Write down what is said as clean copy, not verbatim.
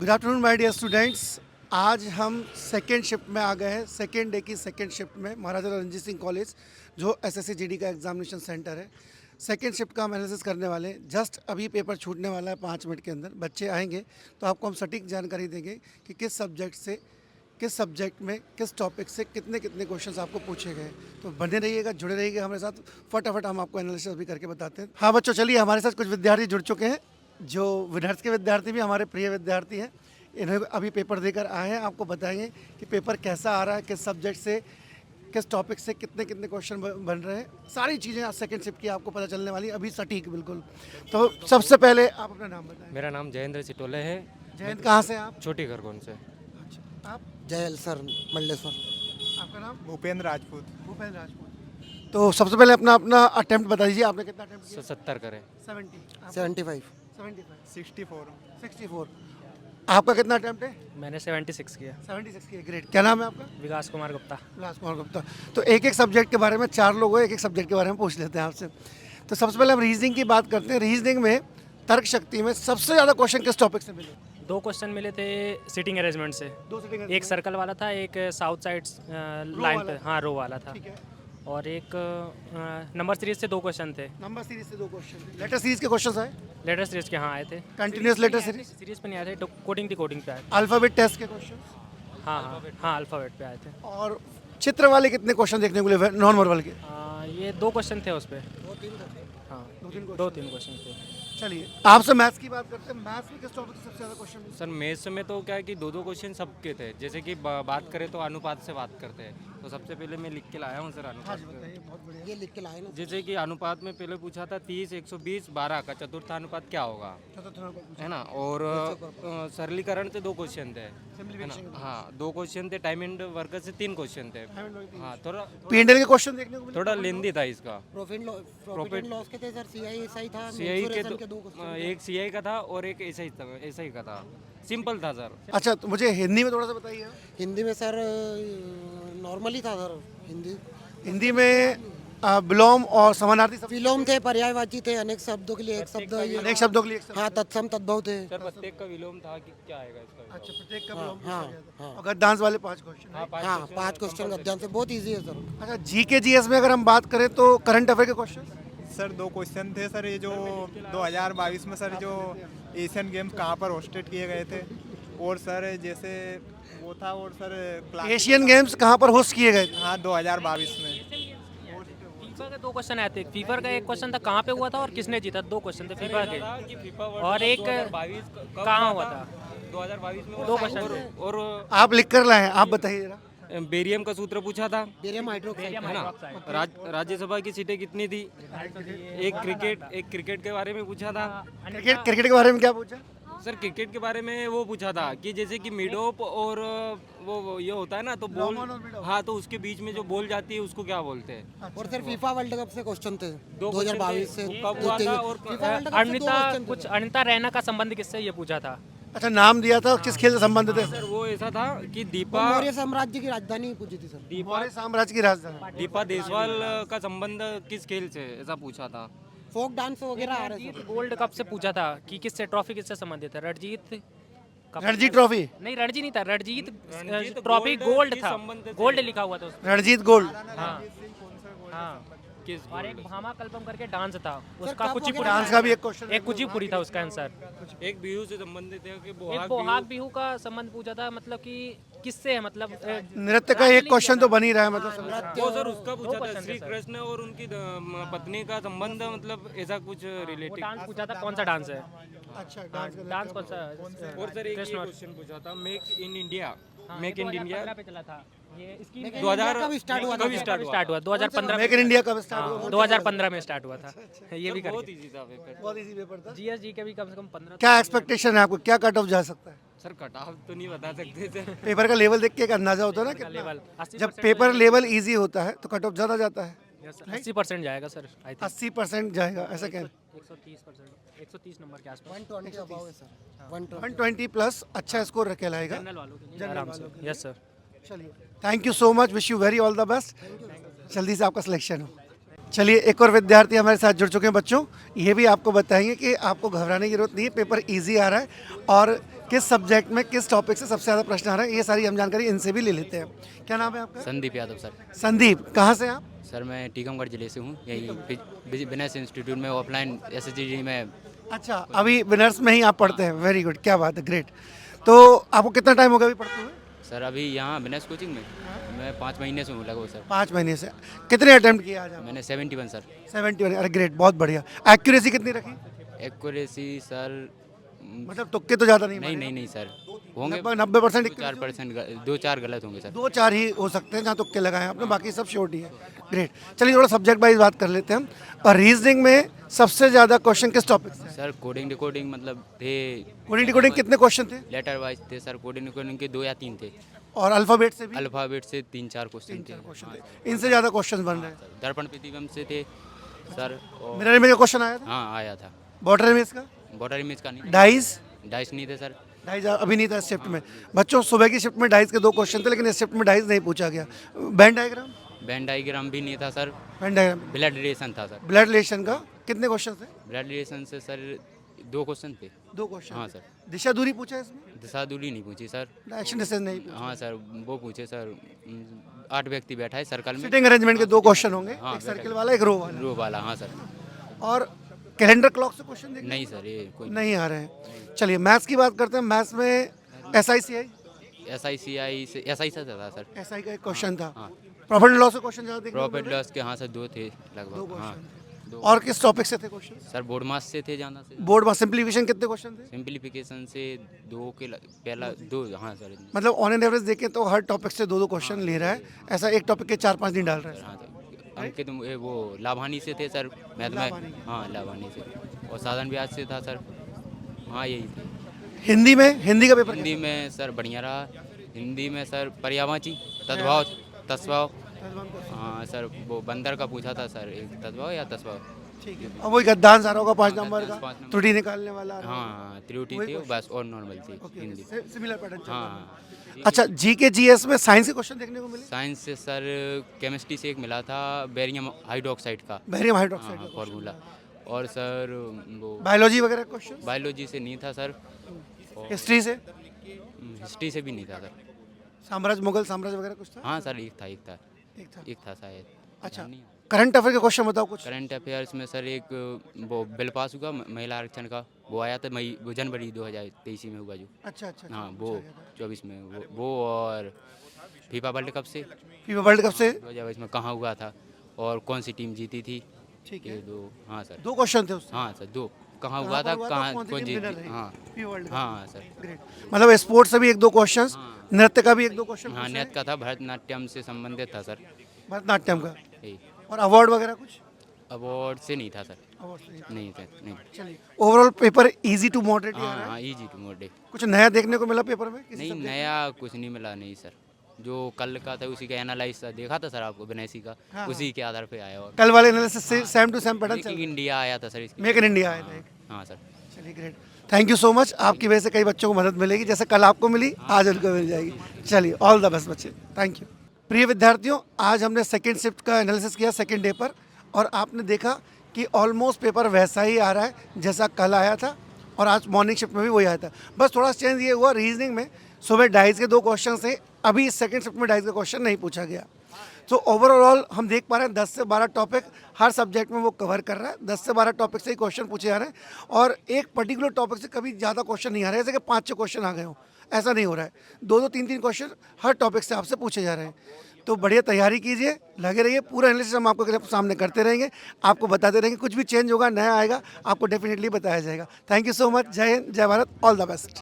Good afternoon my dear students. आज हम second shift में आ गए हैं, सेकेंड डे की सेकेंड शिफ्ट में महाराजा रणजीत सिंह कॉलेज जो एसएससी जीडी का एग्जामिनेशन सेंटर है। सेकेंड शिफ्ट का हम एनालिसिस करने वाले हैं। जस्ट अभी पेपर छूटने वाला है 5 मिनट के अंदर। बच्चे आएंगे तो आपको हम सटीक जानकारी देंगे कि किस सब्जेक्ट में किस टॉपिक से कितने कितने क्वेश्चंस आपको पूछे गए। तो बने रहिएगा, जुड़े रहिएगा हमारे साथ। फटाफट हम आपको एनालिसिस भी करके बताते हैं। हाँ बच्चों, चलिए हमारे साथ कुछ विद्यार्थी जुड़ चुके हैं जो विनर्स के विद्यार्थी भी हमारे प्रिय विद्यार्थी हैं। इन्हें अभी पेपर देकर आए हैं, आपको बताएंगे कि पेपर कैसा आ रहा है, किस सब्जेक्ट से किस टॉपिक से कितने कितने क्वेश्चन बन रहे हैं। सारी चीज़ें आज सेकंड शिफ्ट की आपको पता चलने वाली अभी सटीक बिल्कुल। तो सबसे पहले आप अपना नाम बताएं। मेरा नाम जयेंद्र चिटोले है। जयंत, कहाँ से हैं आप? छोटी खरगोन से। अच्छा, आप? जयल सर मल्लेश्वर। आपका नाम? भूपेंद्र राजपूत। भूपेंद्र राजपूत। तो सबसे पहले अपना अपना अटेम्प्ट बता दीजिए, आपने कितना अटेम्प्ट किया? 70 करें। 70। 75। 64। 64। आपका कितना अटेम्प्ट है? मैंने 76 किया। 76 किया, ग्रेट। क्या नाम है आपका? विकास कुमार गुप्ता। विलास कुमार गुप्ता। तो एक एक सब्जेक्ट के बारे में, 4 लोग हैं, एक एक सब्जेक्ट के बारे में पूछ लेते हैं आपसे। तो सबसे पहले हम रीजनिंग की बात करते हैं। रीजनिंग में तर्क शक्ति में सबसे ज़्यादा क्वेश्चन किस टॉपिक से मिले? 2 क्वेश्चन मिले थे सिटिंग अरेंजमेंट से। 2 सिटिंग। एक सर्कल वाला था, एक साउथ साइड लाइन वाला पे, हाँ रो वाला था। ठीक है। और एक नंबर सीरीज से 2 क्वेश्चन थे। नंबर सीरीज से 2 क्वेश्चन। लेटर सीरीज के क्वेश्चंस आए? लेटर सीरीज के हाँ आए थे। Continuous letter series? सीरीज पे नहीं आए थे, कोडिंग पे आए थे। अल्फाबेट टेस्ट के क्वेश्चन? हाँ अल्फ़ाबेट पे आए थे। और चित्र वाले कितने क्वेश्चन देखने को मिले, नॉन वर्बल के? ये 2 क्वेश्चन थे उस पर। हाँ 2-3 2-3 क्वेश्चन थे। चलिए आपसे मैथ्स की बात करते हैं। मैथ्स में किस टॉपिक से सबसे ज़्यादा क्वेश्चन? सर मैथ्स में तो क्या है कि 2-2 क्वेश्चन सबके थे। जैसे कि बात करें तो अनुपात से बात करते हैं, तो सबसे पहले मैं लिख के लाया हूँ सर अनुपात। बताइए, बहुत बढ़िया। ये लिख के लाए ना। जैसे कि अनुपात में पहले पूछा था 30, 120, 12 का चतुर्थानुपात क्या होगा, है ना। और सरलीकरण से 2 क्वेश्चन थे, है ना। हाँ 2 क्वेश्चन थे। टाइम एंड वर्क से 3 क्वेश्चन थे। हाँ थोड़ा पीएनएल के क्वेश्चन देखने को मिले? थोड़ा लेंदी था इसका। प्रॉफिट एंड लॉस के थे सर, सीआई ऐसा ही था। सीआई mensuration के 2 क्वेश्चन। एक सीआई का था और एक ऐसा ही का था। सिंपल था सर। अच्छा, तो मुझे हिंदी में थोड़ा सा बताइए। हिंदी में सर नॉर्मली था सर। हिंदी में विलोम और समानार्थी शब्द, विलोम थे, पर्यायवाची थे, अनेक शब्दों के लिए एक शब्द। अनेक शब्दों के लिए एक शब्द। हाँ तत्सम तद्भव थे। सर प्रत्येक का विलोम था कि क्या आएगा इसका विलोम? अच्छा, प्रत्येक का विलोम हाँ, पूछा गया था। हाँ। और गद्यांश वाले 5 क्वेश्चन। हाँ 5 क्वेश्चन गद्यांश से, बहुत इजी है सर। अच्छा, जीके जीएस में अगर हम बात करें तो करंट अफेयर के क्वेश्चन? सर 2 क्वेश्चन थे सर। ये जो 2022 में सर जो एशियन गेम्स कहाँ पर होस्टेड किए गए थे, और सर जैसे वो था, और सर एशियन गेम्स कहाँ पर होस्ट किए गए थे? हाँ 2022 में। फीफा के 2 क्वेश्चन आए थे। फीफा का एक क्वेश्चन था कहाँ पे हुआ था और किसने जीता। 2 क्वेश्चन थे फीफा के। और एक कहाँ हुआ था। 2022 में 2 क्वेश्चन थे। और आप लिख कर लाए हैं, आप बताइए जरा। बेरियम का सूत्र पूछा था, बेरियम हाइड्रोक्साइड। है ना। राज्यसभा की सीटें कितनी थी। एक क्रिकेट के बारे में पूछा था। क्रिकेट के बारे में क्या पूछा? सर क्रिकेट के बारे में वो पूछा था कि जैसे कि मिडोप और वो ये होता है ना, तो बॉल, हाँ तो उसके बीच में जो बॉल जाती है उसको क्या बोलते हैं। और सर फीफा वर्ल्ड कप से क्वेश्चन थे 2 क्वेश्चन 2022 से। थे, कब हुआ था और FIFA वर्ल्ड कप से 2 क्वेश्चन थे। अनिता रैना का संबंध किससे, ये पूछा था। अच्छा, नाम दिया था, किस खेल से संबंधित है? सर वो ऐसा था कि वो दीपा मौर्य साम्राज्य की राजधानी पूछी थी सर। मौर्य साम्राज्य की राजधानी। देशवाल का संबंध किस खेल से, ऐसा पूछा था। फोक डांस वगैरह आ रहे थे। गोल्ड कप से पूछा था कि किससे, ट्रॉफी किससे संबंधित है। रणजी ट्रॉफी? नहीं रणजी नहीं था, रणजीत ट्रॉफी गोल्ड था, गोल्ड लिखा हुआ था उसमें। रणजीत गोल्ड। हाँ हाँ। किस और एक भामा कल्पम करके डांस था, सर, उसका कब कुचिपुड़ी, वगैरह डांस का भी एक क्वेश्चन। एक कुचिपुड़ी था उसका आंसर। एक बिहू से संबंधित है कि एक बोहाग बिहू का संबंध पूछा था, मतलब कि किससे है, मतलब नृत्य का एक क्वेश्चन तो बन ही रहा है, मतलब वो सर उसका पूछा था क्वेश्चन थे श्री सर। कृष्ण और उनकी पत्नी का संबंध, मतलब ऐसा कुछ वो रिलेटिव। डांस पूछा था, कौन सा डांस है। अच्छा, डांस कौन सा। और सर एक कृष्ण और- क्वेश्चन पूछा था मेक इन इंडिया। हाँ, मेक ये इन इंडिया 2015 पे चला था ये स्कीम। 2000 कब स्टार्ट हुआ था? कब स्टार्ट स्टार्ट हुआ 2015 मेक इन इंडिया कब स्टार्ट हुआ? 2015 में स्टार्ट हुआ था। ये भी बहुत करके इजी था पेपर। बहुत इजी पेपर था। जीएसजी के भी कम से कम 15। क्या एक्सपेक्टेशन है आपको, क्या कट ऑफ जा सकता है? सर कट ऑफ तो नहीं बता सकते सर। पेपर का लेवल देख के एक अंदाजा होता है ना कितना? लेवल जब पेपर लेवल इजी होता है तो कट ऑफ ज़्यादा जाता है। 80% जाएगा सर, आई थिंक 80% जाएगा, ऐसा क्या? 130%, 130 नंबर के आसपास। 120 अबव है सर। 120। 120 प्लस अच्छा स्कोर कहलाएगा। जनरल वालों के लिए आराम से। Yes sir. चलिए, thank you so much, wish you very all the best. जल्दी से आपका सिलेक्शन हो। चलिए, एक और विद्यार्थी हमारे साथ जुड़ चुके हैं बच्चों। ये भी आपको बताएंगे कि आपको घबराने की जरूरत नहीं है, पेपर इजी आ रहा है और किस सब्जेक्ट में किस टॉपिक से सबसे ज़्यादा प्रश्न आ रहे हैं, ये सारी हम जानकारी इनसे भी ले लेते हैं। क्या नाम है आपका? संदीप यादव सर। संदीप, कहाँ से आप? सर मैं टीकमगढ़ जिले से हूँ, यही बिजनेस इंस्टीट्यूट में ऑफलाइन एसएसजी में। अच्छा, अभी विनर्स में ही आप पढ़ते हैं, वेरी गुड, क्या बात है, ग्रेट। तो आपको कितना टाइम हो गया अभी पढ़ते हुए? सर अभी यहाँ बिजनेस कोचिंग में मैं 5 महीने से हूँ लगभग सर। 5 महीने से। कितने अटेम्प्ट किए आज आप? मैंने 71 सर। 71, अरे ग्रेट, बहुत बढ़िया। एक्यूरेसी कितनी रखी? एक्यूरेसी सर मतलब तुक्के तो ज़्यादा नहीं नहीं मारे? नहीं नहीं सर, होंगे लगभग 90% 4%, 2-4 गलत होंगे सर। 2-4 ही हो सकते हैं जहाँ तुक्के लगाए आपने, बाकी सब श्योर ही है। ग्रेट, चलिए थोड़ा सब्जेक्ट वाइज बात कर लेते हैं हम। और रीजनिंग में सबसे ज़्यादा क्वेश्चन किस टॉपिक से? सर कोडिंग डिकोडिंग मतलब थे, कोडिंग डिकोडिंग कितने क्वेश्चन थे? लेटर वाइज थे सर। कोडिंग डिकोडिंग के 2 या 3 थे। और अल्फ़ाबेट से भी? अल्फ़ाबेट से 3-4 क्वेश्चन थे। क्वेश्चन थे, इनसे ज़्यादा क्वेश्चन बन रहे हैं। दर्पण प्रतिबिंब से थे सर। और मिरर इमेज का क्वेश्चन आया था? हाँ आया था। बॉर्डर इमेज का? बॉर्डर इमेज का नहीं, डाइस? डाइस नहीं थे सर। डाइस अभी नहीं था इस शिफ्ट में। बच्चों, सुबह की शिफ्ट में डाइस के 2 क्वेश्चन थे, लेकिन इस शिफ्ट में डाइस नहीं पूछा गया। Band diagram? वेन डाइग्राम भी नहीं था sir. Band diagram, blood relation था सर। ब्लड रिलेशन का कितने क्वेश्चन थे? ब्लड रिलेशन से सर 2 क्वेश्चन थे। 2 क्वेश्चन। हाँ सर। दिशा दूरी पूछा है इसमें? दिशा दूरी नहीं पूछी सर। डायरेक्शन डिस्टेंस नहीं पूछा। हाँ सर वो पूछे सर। 8 व्यक्ति बैठा है सर्कल में। सिटिंग अरेंजमेंट के 2 क्वेश्चन होंगे, हाँ, एक सर्किल वाला, एक रो वाला। रो वाला हाँ सर। और कैलेंडर क्लॉक से क्वेश्चन देखिए नहीं सर ये कोई नहीं आ रहे हैं। चलिए मैथ्स की बात करते हैं। मैथ्स में SICI SICI से था सर। SI का एक क्वेश्चन था। हाँ। प्रॉफिट एंड लॉस के क्वेश्चन ज़्यादा देखने को प्रॉफिट मिल रहे लॉस के हाँ सर 2 थे हैं। 2 लगभग। हाँ क्वेश्चन। 2 और किस टॉपिक से थे क्वेश्चन? सर बोर्ड मास से थे ज़्यादा से। बोर्ड में सिंप्लीफिकेशन कितने क्वेश्चन थे? सिंप्लीफिकेशन से 2 के पहला 2 हाँ सर। मतलब ऑन एन एवरेज देखें तो हर टॉपिक से 2-2 क्वेश्चन ले रहा है, ऐसा एक टॉपिक के 4-5 दिन डाल रहा है। हाँ सर। अंकित वो लाभानी से थे सर मैथ में। हाँ लाभानी से। और साधन ब्याज से था सर। हाँ यही थे। हिंदी में, हिंदी का पेपर हिंदी में सर बढ़िया रहा। हिंदी में सर पर्यावाची, तद्भाव, तस्भाव। हाँ सर वो बंदर का पूछा था सर, एक तद्भाव या तस्भाव। ठीक है। अब वही गद्दांश आ रहा होगा 5 नंबर गद्दांश का, 5 नंबर। त्रुटि निकालने वाला आ रहा होगा। हाँ त्रुटि थी वो बस और नॉर्मल थी हिंदी। सिमिलर पैटर्न चल रहा है। हाँ। अच्छा, GK GS में साइंस के क्वेश्चन देखने को मिले? साइंस से सर केमिस्ट्री से एक मिला था बेरियम हाइड्रोक्साइड का बैरियम हाइड्रोक्साइड का फॉर्मूला। और सर वो बायोलॉजी वगैरह क्वेश्चन? बायोलॉजी से नहीं था सर। हिस्ट्री से? हिस्ट्री से भी नहीं था सर। साम्राज्य, मुगल साम्राज्य वगैरह कुछ था? हाँ सर एक था एक था। एक था शायद। अच्छा, नहीं। करंट अफेयर के क्वेश्चन बताओ कुछ। करंट अफेयर्स में सर एक वो बिल पास हुआ महिला आरक्षण का, वो आया था मई वो जनवरी 2023 में हुआ जो। अच्छा अच्छा। हाँ वो 24 में वो और फीफा वर्ल्ड कप से फीफा वर्ल्ड कप से 2022 में कहाँ हुआ था और कौन सी टीम जीती थी। ठीक ये है। 2 हाँ सर 2 क्वेश्चन थे उससे। हाँ सर 2 कहाँ हुआ था, कहाँ कौन सी टीम winner जीती। रही? हाँ फीफा वर्ल्ड कप। हाँ सर। ग्रेट। मतलब स्पोर्ट्स से भी 1-2 क्वेश्चंस, हाँ। नृत्य का भी 1-2 क्वेश्चन हाँ नृत्य का था, भरतनाट्यम से संबंधित था सर। भरतनाट्यम का। यही और अवार्ड वगैरह कुछ? अवार्ड से नहीं था सर। अवार्ड से नहीं। नहीं था नहीं। चलिए, overall paper easy to moderate ही आ हाँ रहा है। हाँ इजी टू मोडे। कुछ नया देखने को मिला पेपर में किसी नहीं subject में? नया कुछ नहीं मिला नहीं सर। जो कल का था उसी का एनालाइज देखा था सर आपको विनयसी का, हाँ, उसी के आधार पे आया। और कल वाले एनालिसिस से सेम टू सेम पैटर्न चल मेकिंग इंडिया आया था सर इसकी। मेक इन इंडिया आया था एक। हाँ सर। चलिए great, thank you so much. आपकी वजह से कई बच्चों को मदद मिलेगी, जैसे कल आपको मिली आज उनको मिल जाएगी। चलिए ऑल द बेस्ट बच्चे, थैंक यू। प्रिय विद्यार्थियों, आज हमने सेकेंड शिफ्ट का एनालिसिस किया सेकेंड डे पर, और आपने देखा कि ऑलमोस्ट पेपर वैसा ही आ रहा है जैसा कल आया था, और आज मॉर्निंग शिफ्ट में भी वही आया था। बस थोड़ा चेंज ये हुआ, रीजनिंग में सुबह डाइस के 2 क्वेश्चन थे, अभी सेकेंड शिफ्ट में डाइस का क्वेश्चन नहीं पूछा गया। तो ओवरऑल हम देख पा रहे हैं 10 से 12 टॉपिक हर सब्जेक्ट में वो कवर कर रहा है। 10 से 12 टॉपिक से ही क्वेश्चन पूछे जा रहे हैं, और एक पर्टिकुलर टॉपिक से कभी ज़्यादा क्वेश्चन नहीं आ रहे हैं, जैसे कि 5-6 क्वेश्चन आ गए हो, ऐसा नहीं हो रहा है। 2-2, 3-3 क्वेश्चन हर टॉपिक से आपसे पूछे जा रहे हैं। तो बढ़िया तैयारी कीजिए, लगे रहिए, पूरा एनालिसिस हम आपको सामने करते रहेंगे, आपको बताते रहेंगे। कुछ भी चेंज होगा, नया आएगा, आपको डेफिनेटली बताया जाएगा। Thank you so much. जय हिंद, जय भारत, ऑल द बेस्ट।